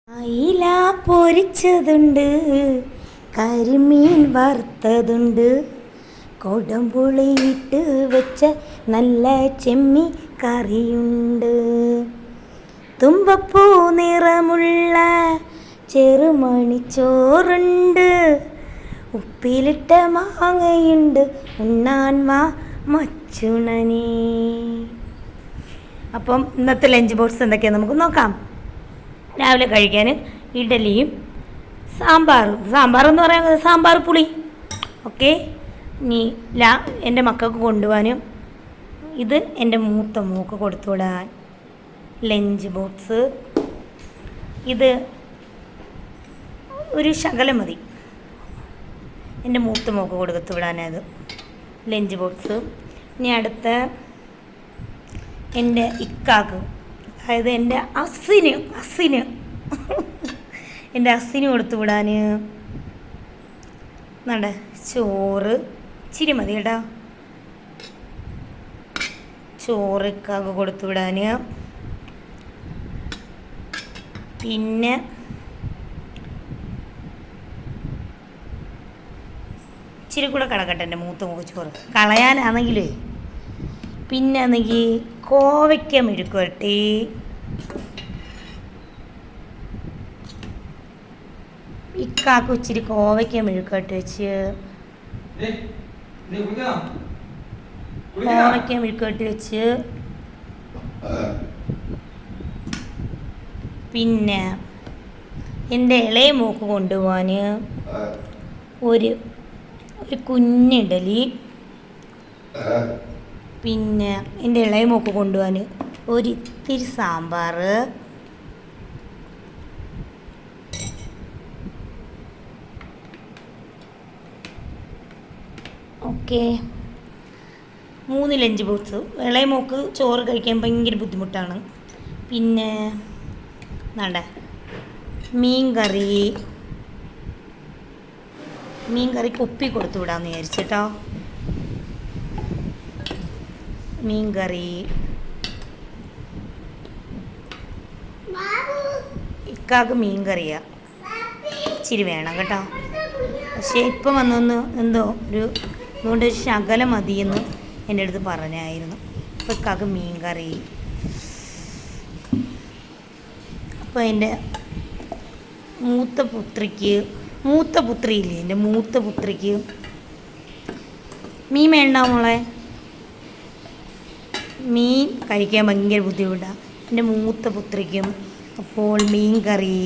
അയില പൊരിച്ചതുണ്ട്, കരിമീൻ വറുത്തതുണ്ട്, കൊടംപുളിയിട്ട് വെച്ച നല്ല ചെമ്മീൻ കറിയുണ്ട്, തുമ്പപ്പൂ നിറമുള്ള ചെറുമണിച്ചോറുണ്ട്, ഉപ്പിലിട്ട മാങ്ങയുണ്ട്, ഉണ്ണാൻ വാ മച്ചുണനേ. അപ്പം ഇന്നത്തെ ലഞ്ച് ബോക്സ് എന്തൊക്കെയാണ് നമുക്ക് നോക്കാം. രാവിലെ കഴിക്കാൻ ഇഡലിയും സാമ്പാറെന്ന് പറയാൻ സാമ്പാർ പുളി. ഓക്കെ, ഇനി എൻ്റെ മക്കൾക്ക് കൊണ്ടുപോകാനും ഇത് എൻ്റെ മൂത്ത മോക്ക് കൊടുത്തു വിടാൻ ലഞ്ച് ബോക്സ്. ഇത് ഒരു ശകലം മതി എൻ്റെ മൂത്ത മോക്ക് കൊടുത്തു വിടാനത് ലഞ്ച് ബോക്സ്. ഇനി അടുത്ത എൻ്റെ ഇക്കാക്ക്, അതായത് എൻ്റെ അസ്സിന് എൻ്റെ അസ്സിന് കൊടുത്തു വിടാൻ നട ചോറ് ഇച്ചിരി മതി കേട്ടോ. ചോറ് ഇക്കാക്ക് കൊടുത്തു വിടാൻ, പിന്നെ ഇച്ചിരി കൂടെ കിടക്കട്ടെ എൻ്റെ മൂത്ത മോക്ക് ചോറ് കളയാനാണെങ്കിൽ. പിന്നെ ആണെങ്കിൽ കോവയ്ക്ക മെഴുക്കുവരട്ടി, ഇക്കാക്ക് ഇച്ചിരി കോവയ്ക്ക മെഴുക്കുവരട്ടി വെച്ച് പിന്നെ എൻ്റെ ഇളയ മോക്ക് കൊണ്ടുപോകാൻ ഒരു കുഞ്ഞിഡലി, പിന്നെ എൻ്റെ ഇളയ മോക്ക് കൊണ്ടുപോകാൻ ഒരിത്തിരി സാമ്പാർ, ഓക്കെ. 3 lunch box. ഇളയ മോക്ക് ചോറ് കഴിക്കാൻ ഭയങ്കര ബുദ്ധിമുട്ടാണ്. പിന്നെ നട മീൻ കറിക്ക് ഉപ്പി കൊടുത്തു വിടാമെന്ന് വിചാരിച്ചിട്ടോ. മീൻ കറി ഇക്കാക്ക് മീൻ കറിയാണ് ഇച്ചിരി വേണം കേട്ടോ. പക്ഷേ ഇപ്പം വന്നൊന്ന് എന്തോ അതുകൊണ്ട് ഒരു ശകലം മതിയെന്ന് എൻ്റെ അടുത്ത് പറഞ്ഞായിരുന്നു. അപ്പോൾ ഇക്കാക്ക് മീൻ കറി. അപ്പോൾ എൻ്റെ മൂത്ത പുത്രിയില്ലേ, എൻ്റെ മൂത്ത പുത്രിക്ക് മീൻ വേണ്ട മോളെ, മീൻ കഴിക്കാൻ ഭയങ്കര ബുദ്ധിമുട്ടാണ് എൻ്റെ മൂത്ത പുത്രിക്കും. അപ്പോൾ മീൻ കറി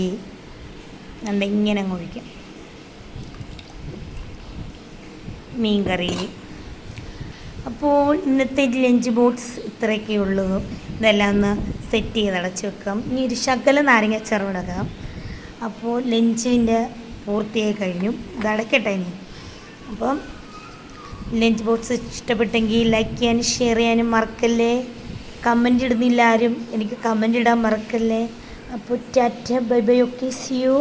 ഇങ്ങനെ അങ്ങ് ഒഴിക്കാം. മീൻ കറി. അപ്പോൾ ഇന്നത്തെ ലഞ്ച് ബോക്സ് ഇത്രയൊക്കെ ഉള്ളൂ. ഇതെല്ലാം ഒന്ന് സെറ്റ് ചെയ്ത് അടച്ച് വെക്കാം. ഇനി ഒരു ശകലം നാരങ്ങാച്ചാർ ഇടാം. അപ്പോൾ ലഞ്ചിൻ്റെ പൂർത്തിയായി കഴിഞ്ഞു. ഇത് അടയ്ക്കട്ടെ ഇനി. അപ്പം ലഞ്ച് ബോക്സ് ഇഷ്ടപ്പെട്ടെങ്കിൽ ലൈക്ക് ചെയ്യാനും ഷെയർ ചെയ്യാനും മറക്കല്ലേ. കമൻ്റ് ഇടുന്നില്ല ആരും, എനിക്ക് കമൻ്റ് ഇടാൻ മറക്കല്ലേ. അപ്പോൾ tata bye bye, okay, see U.